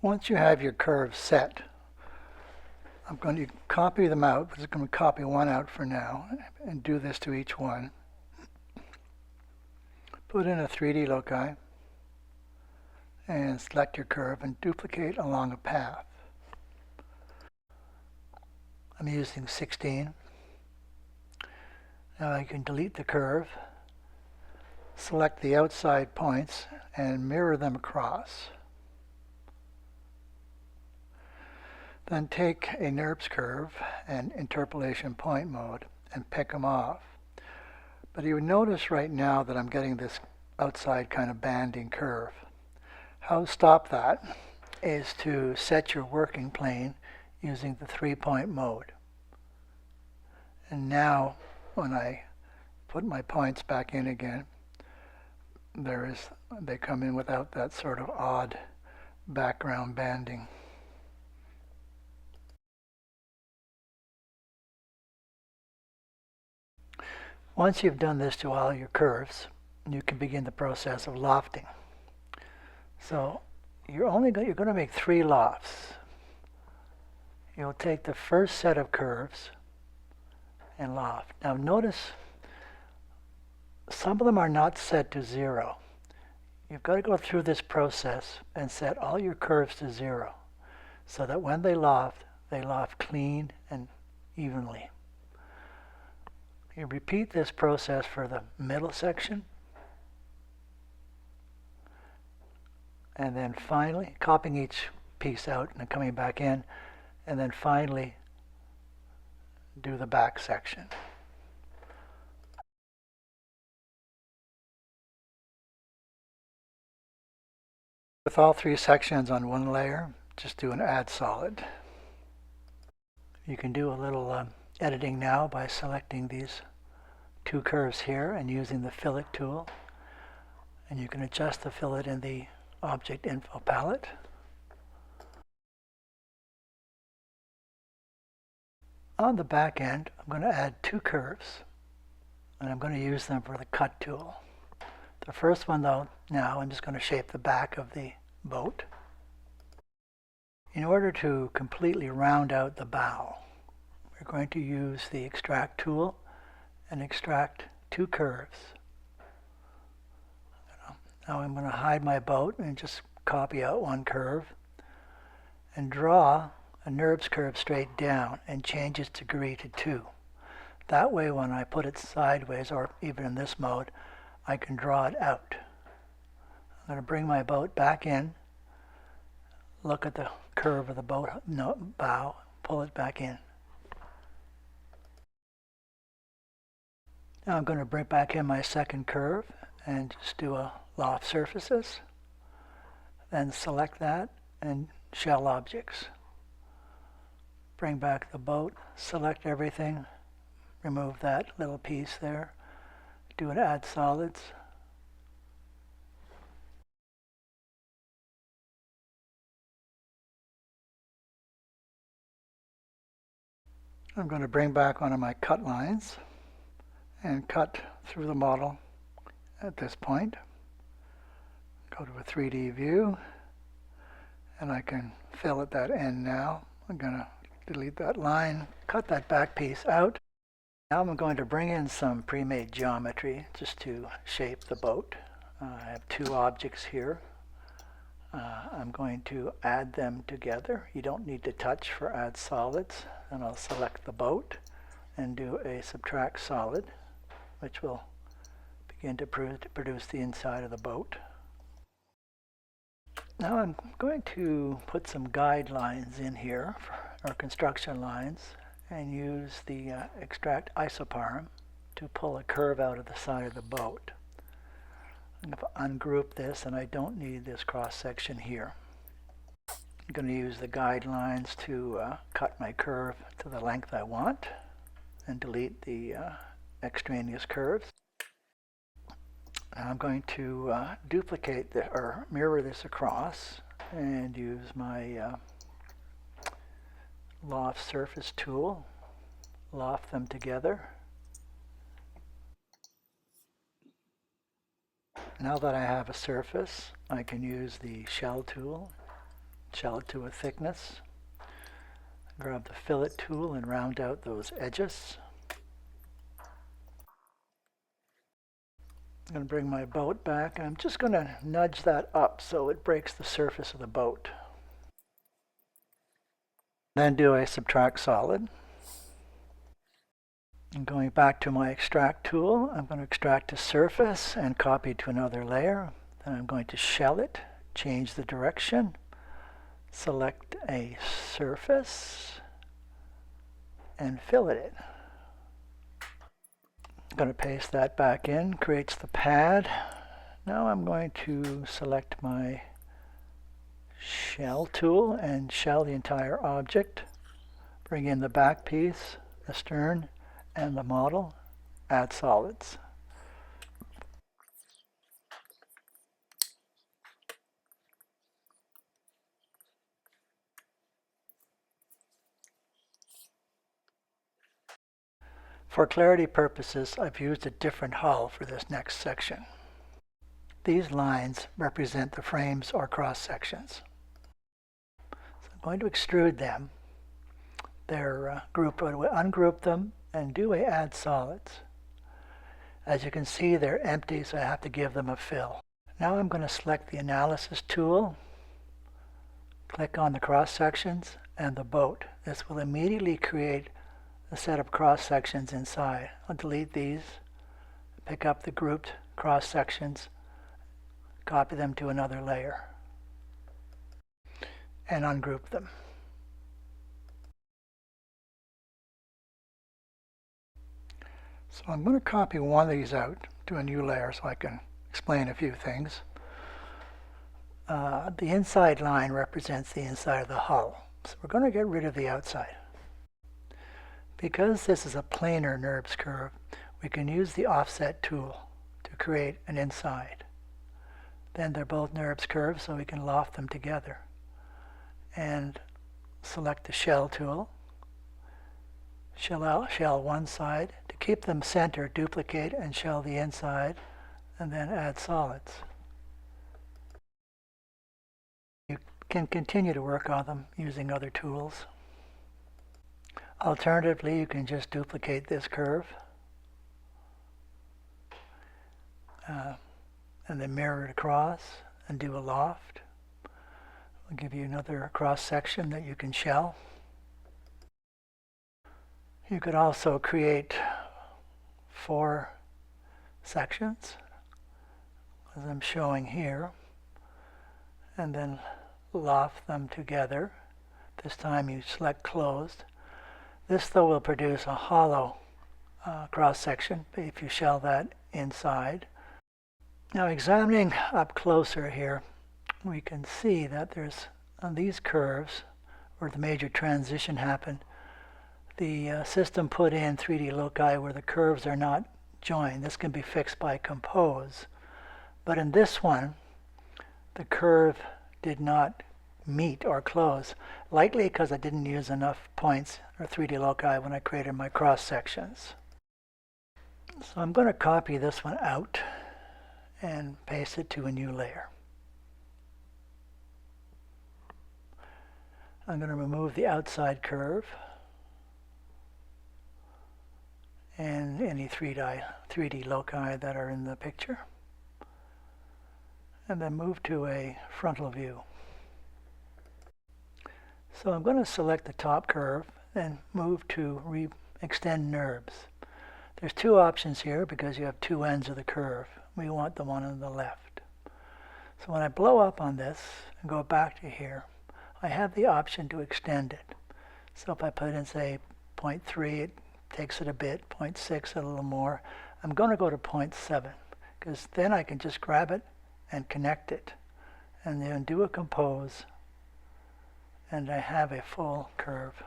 Once you have your curves set, I'm going to copy them out. I'm just going to copy one out for now and do this to each one. Put in a 3D loci and select your curve and duplicate along a path. I'm using 16. Now I can delete the curve, select the outside points, and mirror them across. Then take a NURBS curve and interpolation point mode and pick them off. But you would notice right now that I'm getting this outside kind of banding curve. How to stop that is to set your working plane using the 3-point mode. And now when I put my points back in again, they come in without that sort of odd background banding. Once you've done this to all your curves, you can begin the process of lofting. So you're going to make 3 lofts. You'll take the first set of curves and loft. Now notice some of them are not set to 0. You've got to go through this process and set all your curves to 0 so that when they loft clean and evenly. You repeat this process for the middle section, and then finally copying each piece out and then coming back in, and then finally do the back section. With all 3 sections on one layer, just do an add solid. You can do a little editing now by selecting these 2 curves here and using the fillet tool, and you can adjust the fillet in the object info palette. On the back end, I'm going to add 2 curves, and I'm going to use them for the cut tool. The first one though, now I'm just going to shape the back of the boat. In order to completely round out the bow, we're going to use the extract tool and extract 2 curves. Now I'm going to hide my boat and just copy out 1 curve and draw a NURBS curve straight down and change its degree to 2. That way when I put it sideways, or even in this mode, I can draw it out. I'm going to bring my boat back in, look at the curve of the boat bow, pull it back in. Now I'm going to bring back in my second curve and just do a loft surfaces. Then select that and shell objects. Bring back the boat, select everything, remove that little piece there, do an add solids. I'm going to bring back one of my cut lines and cut through the model at this point. Go to a 3D view, and I can fill at that end now. I'm going to delete that line, cut that back piece out. Now I'm going to bring in some pre-made geometry just to shape the boat. I have 2 objects here. I'm going to add them together. You don't need to touch for add solids. And I'll select the boat and do a subtract solid, which will begin to produce the inside of the boat. Now I'm going to put some guidelines in here, or construction lines, and use the extract isoparm to pull a curve out of the side of the boat. I'm going to ungroup this, and I don't need this cross section here. I'm going to use the guidelines to cut my curve to the length I want and delete the extraneous curves. Now I'm going to duplicate or mirror this across and use my loft surface tool, loft them together. Now that I have a surface, I can use the shell tool, shell it to a thickness. Grab the fillet tool and round out those edges. I'm going to bring my boat back, and I'm just going to nudge that up so it breaks the surface of the boat. Then do a subtract solid. And going back to my extract tool, I'm going to extract a surface and copy to another layer. Then I'm going to shell it, change the direction, select a surface, and fillet it. I'm going to paste that back in, creates the pad. Now I'm going to select my shell tool and shell the entire object. Bring in the back piece, the stern, and the model. Add solids. For clarity purposes, I've used a different hull for this next section. These lines represent the frames or cross sections. So I'm going to extrude them. They're grouped. I will ungroup them and do a add solids. As you can see, they're empty, so I have to give them a fill. Now I'm going to select the analysis tool, click on the cross sections and the boat. This will immediately create a set of cross sections inside. I'll delete these, pick up the grouped cross sections, copy them to another layer, and ungroup them. So I'm going to copy one of these out to a new layer so I can explain a few things. The inside line represents the inside of the hull, so we're going to get rid of the outside. Because this is a planar NURBS curve, we can use the offset tool to create an inside. Then they're both NURBS curves, so we can loft them together. And select the shell tool, shell one side. To keep them centered, duplicate and shell the inside, and then add solids. You can continue to work on them using other tools. Alternatively, you can just duplicate this curve and then mirror it across and do a loft. I'll give you another cross section that you can shell. You could also create 4 sections, as I'm showing here, and then loft them together. This time you select closed. This, though, will produce a hollow cross-section if you shell that inside. Now, examining up closer here, we can see that there's, on these curves, where the major transition happened, the system put in 3D loci where the curves are not joined. This can be fixed by compose. But in this one, the curve did not meet or close, likely because I didn't use enough points or 3D loci when I created my cross sections. So I'm going to copy this one out and paste it to a new layer. I'm going to remove the outside curve and any 3D loci that are in the picture, and then move to a frontal view. So I'm going to select the top curve and move to extend NURBS. There's 2 options here because you have 2 ends of the curve. We want the one on the left. So when I blow up on this and go back to here, I have the option to extend it. So if I put in, say, 0.3, it takes it a bit, 0.6 a little more. I'm going to go to 0.7 because then I can just grab it and connect it and then do a compose, and I have a full curve.